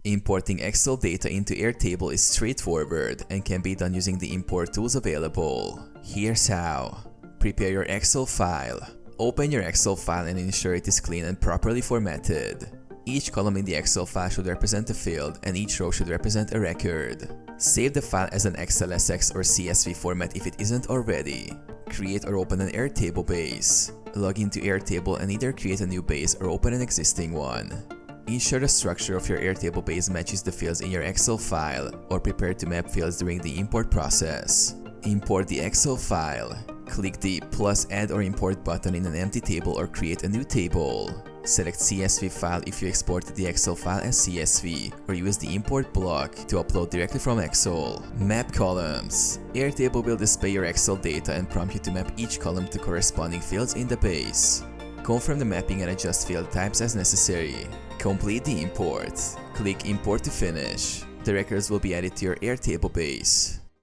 Importing Excel data into Airtable is straightforward and can be done using the import tools available. Here's how. Prepare your Excel file. Open your Excel file and ensure it is clean and properly formatted. Each column in the Excel file should represent a field and each row should represent a record. Save the file as an XLSX or CSV format if it isn't already. Create or open an Airtable base. Log into Airtable and either create a new base or open an existing one. Ensure the structure of your Airtable base matches the fields in your Excel file or prepare to map fields during the import process. Import the Excel file. Click the +Add or Import button in an empty table or create a new table. Select CSV file if you exported the Excel file as CSV, or use the import block to upload directly from Excel. Map columns. Airtable will display your Excel data and prompt you to map each column to corresponding fields in the base. Confirm the mapping and adjust field types as necessary. Complete the import. Click Import to finish. The records will be added to your Airtable base.